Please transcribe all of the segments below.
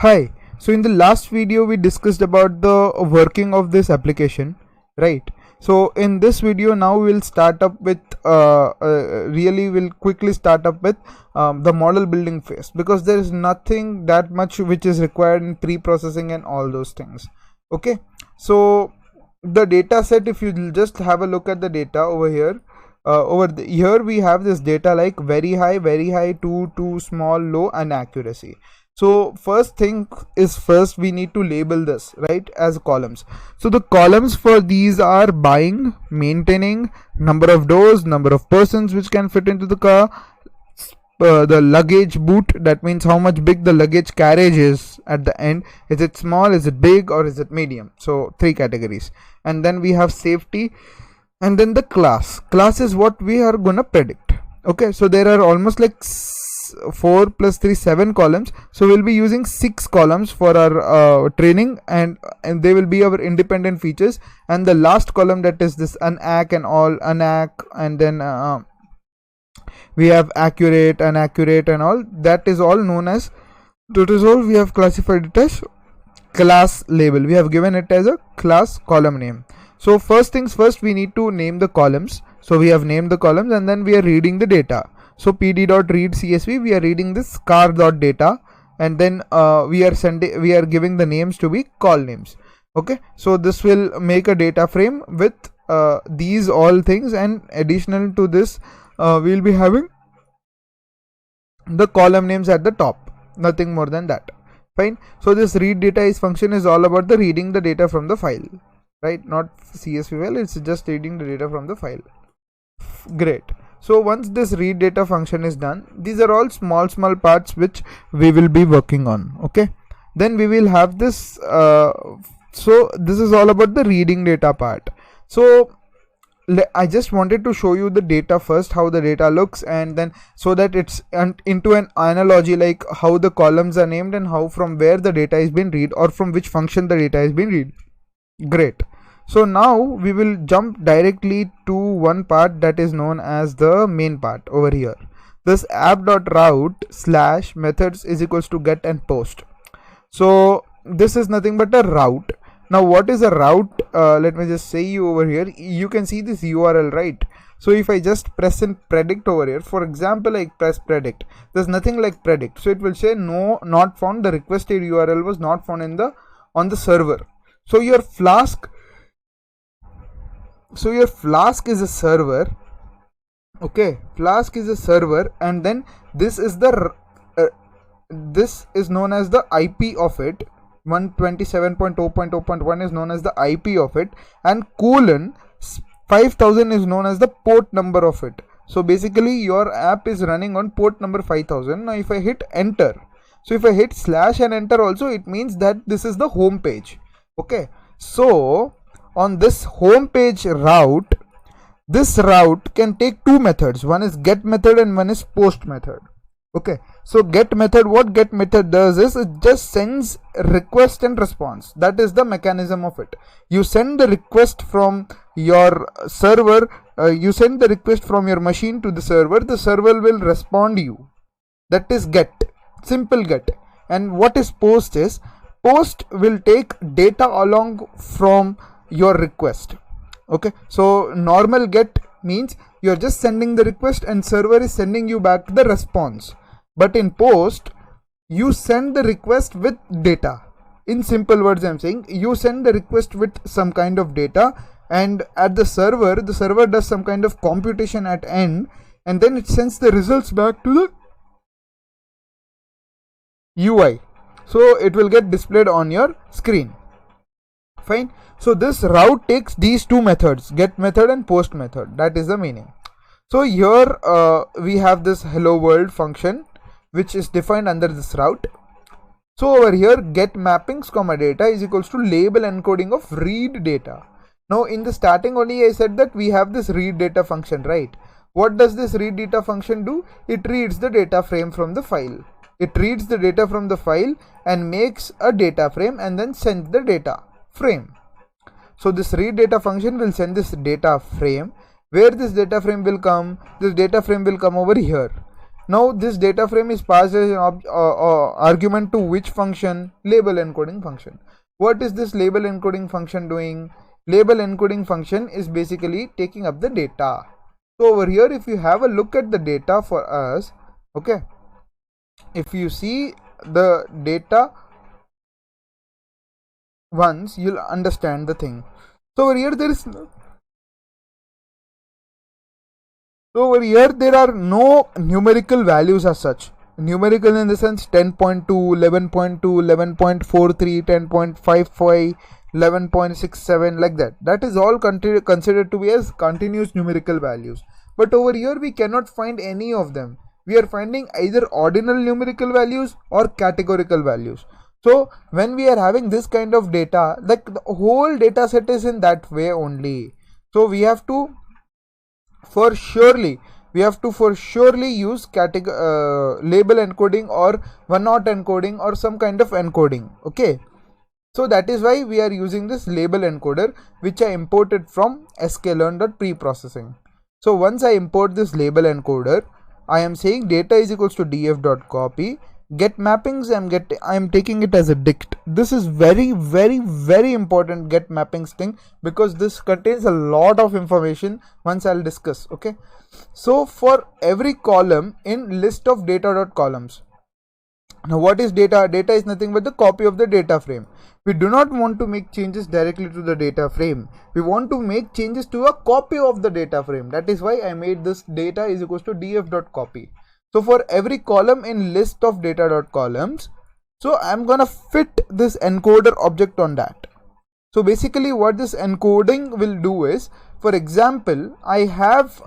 Hi. So in the last video we discussed about the working of this application, right? So in this video now we'll start up with really we'll quickly start up with the model building phase, because there is nothing that much which is required in pre-processing and all those things. Okay, so the data set, if you just have a look at the data over here, here we have this data like very high, too small, low, and accuracy. So first thing is, first we need to label this, right, as columns. So the columns for these are buying, maintaining, number of doors, number of persons which can fit into the car, the luggage boot, that means how much big the luggage carriage is at the end. Is it small, is it big, or is it medium? So three categories. And then we have safety, and then the class is what we are gonna predict. Okay, so there are almost like 4 plus 3 7 columns, so we'll be using 6 columns for our training, and they will be our independent features. And the last column, that is this unac and all, unac, and then we have accurate, inaccurate, and all. That is all known as, that is all we have classified it as class label. We have given it as a class column name. So first things first, we need to name the columns. So we have named the columns, and then we are reading the data. So pd.read csv, we are reading this car.data, and then we are giving the names to be call names. Okay, so this will make a data frame with these all things, and additional to this we'll be having the column names at the top, nothing more than that. Fine. So this read data is function is all about the reading the data from the file, right? Not csv file, it's just reading the data from the file. Great. So once this read data function is done, these are all small parts which we will be working on. Okay, then we will have this so this is all about the reading data part. So I just wanted to show you the data first, how the data looks, and then so that it's into an analogy, like how the columns are named and how from where the data is being read, or from which function the data is being read. Great. So now we will jump directly to one part that is known as the main part over here. This app.route / methods is equals to get and post. So this is nothing but a route. Now what is a route? Let me just say you over here. You can see this URL, right? So if I just press and predict over here, for example, I press predict, there's nothing like predict. So it will say no, not found. The requested URL was not found in the on the server. So your Flask is a server. Okay, Flask is a server, and then this is the this is known as the IP of it. 127.0.0.1 is known as the IP of it, and colon 5000 is known as the port number of it. So basically your app is running on port number 5000. Now if I hit enter, so if I hit / and enter also, it means that this is the home page. Okay, so on this home page route, this route can take two methods. One is get method and one is post method. Okay, so get method, what get method does is it just sends request and response. That is the mechanism of it. You send the request from your server, you send the request from your machine to the server will respond you. That is get, simple get. And what is post is, post will take data along from your request. Okay, so normal get means you're just sending the request and server is sending you back the response. But in post, you send the request with data. In simple words, I'm saying you send the request with some kind of data, and at the server does some kind of computation at end, and then it sends the results back to the UI. So it will get displayed on your screen. Fine. So this route takes these two methods, get method and post method. That is the meaning. So here we have this hello world function which is defined under this route. So over here, get mappings comma data is equals to label encoding of read data. Now in the starting only I said that we have this read data function, right? What does this read data function do? It reads the data frame from the file. It reads the data from the file and makes a data frame and then sends the data frame. So this read data function will send this data frame. Where this data frame will come? This data frame will come over here. Now this data frame is passed as an argument to which function? Label encoding function. What is this label encoding function doing? Label encoding function is basically taking up the data. So over here, if you have a look at the data for us, okay, if you see the data once, you'll understand the thing. So over here there are no numerical values as such. Numerical in the sense 10.2, 11.2, 11.43, 10.55, 11.67, like that. That is all considered to be as continuous numerical values. But over here we cannot find any of them. We are finding either ordinal numerical values or categorical values. So when we are having this kind of data, like the whole data set is in that way only. So we have to for surely use label encoding or one-hot encoding or some kind of encoding. Okay, so that is why we are using this label encoder, which I imported from sklearn.preprocessing. So once I import this label encoder, I am saying data is equals to df.copy. Get mappings, I am taking it as a dict. This is very important, get mappings thing, because this contains a lot of information. Once I'll discuss. Okay, so for every column in list of data.columns. Now what is data? Data is nothing but the copy of the data frame. We do not want to make changes directly to the data frame. We want to make changes to a copy of the data frame. That is why I made this data is equals to df.copy. So for every column in list of data.columns, so I'm gonna fit this encoder object on that. So basically what this encoding will do is, for example, I have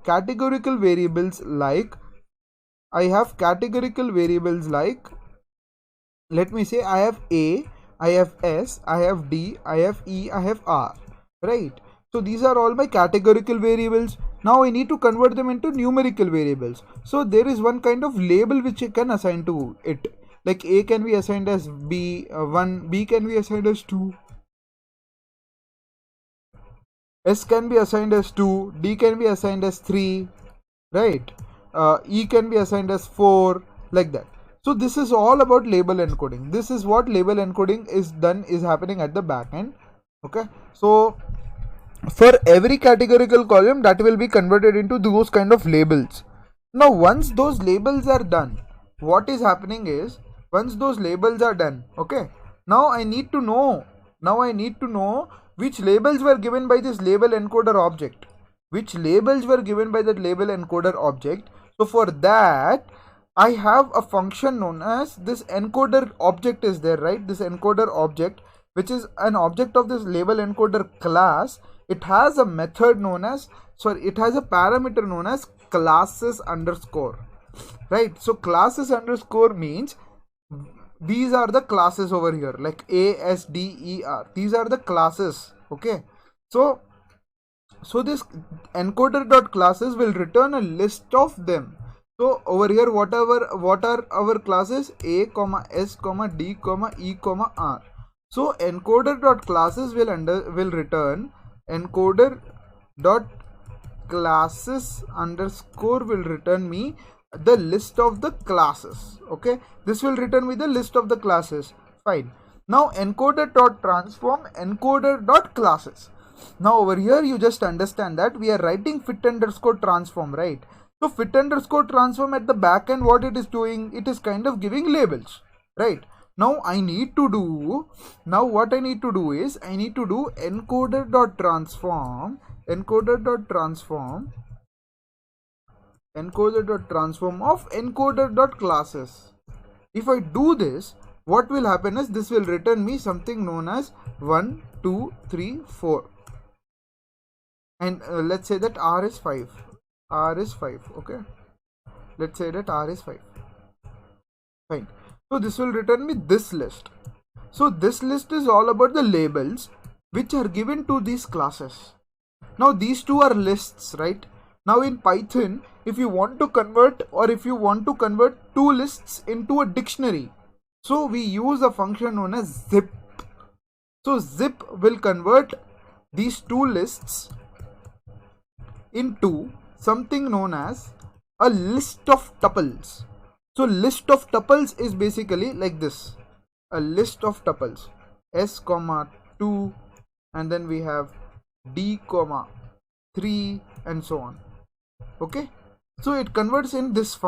categorical variables like, let me say I have A, I have S, I have D, I have E, I have R, right? So these are all my categorical variables. Now I need to convert them into numerical variables. So there is one kind of label which you can assign to it. Like A can be assigned as B1, B can be assigned as 2, S can be assigned as 2, D can be assigned as 3, right? E can be assigned as 4, like that. So this is all about label encoding. This is what label encoding is happening at the back end. Okay, so for every categorical column, that will be converted into those kind of labels. Now once those labels are done, what is happening is, once those labels are done, okay, now I need to know which labels were given by this label encoder object. So for that, I have a function known as this encoder object is there, right? This encoder object, which is an object of this label encoder class. It has a method known as, it has a parameter known as classes underscore, right? So classes underscore means these are the classes over here, like A, S, D, E, R. These are the classes. Okay, so this encoder.classes will return a list of them. So over here, what are our classes? A, S, D, E, R. So encoder.classes will return encoder.classes underscore will return me the list of the classes. Okay, this will return me the list of the classes. Fine. Now encoder.transform encoder.classes. Now over here you just understand that we are writing fit underscore transform, right? So fit underscore transform at the back end, what it is doing, it is kind of giving labels, right? Now what I need to do is I need to do encoder.transform of encoder.classes. If I do this, what will happen is this will return me something known as 1, 2, 3, 4. And let's say that R is 5. Okay, let's say that R is 5. Fine. So this will return me this list. So this list is all about the labels which are given to these classes. Now these two are lists, right? Now in Python, if you want to convert two lists into a dictionary, so we use a function known as zip. So zip will convert these two lists into something known as a list of tuples. So list of tuples is basically like this, a list of tuples, s comma 2, and then we have d comma 3 and so on. Okay, so it converts in this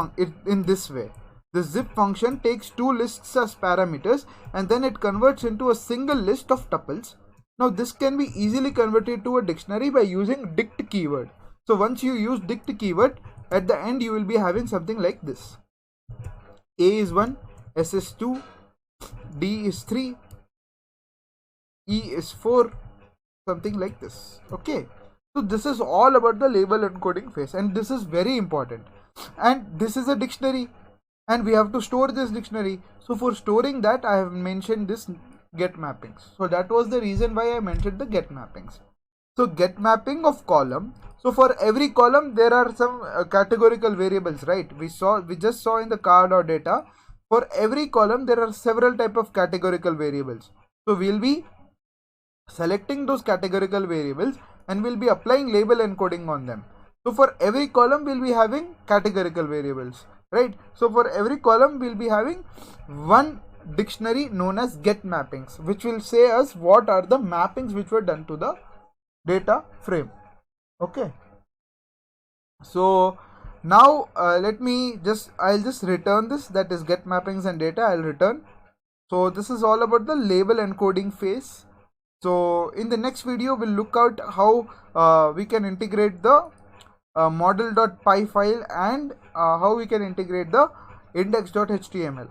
in this way. The zip function takes two lists as parameters and then it converts into a single list of tuples. Now this can be easily converted to a dictionary by using dict keyword. So once you use dict keyword, at the end you will be having something like this. A is 1, S is 2, D is 3, E is 4, something like this. Okay, so this is all about the label encoding phase, and this is very important. And this is a dictionary and we have to store this dictionary. So for storing that, I have mentioned this get mappings. So that was the reason why I mentioned the get mappings. So get mapping of column. So for every column there are some categorical variables, right? We just saw in the card.data. For every column there are several type of categorical variables. So we'll be selecting those categorical variables and we'll be applying label encoding on them. So for every column we'll be having categorical variables, right? So for every column we'll be having one dictionary known as get mappings, which will say us what are the mappings which were done to the data frame. Okay, so now I'll just return this, that is get mappings and data. I'll return. So this is all about the label encoding phase. So in the next video we'll look out how we can integrate the model.py file and how we can integrate the index.html.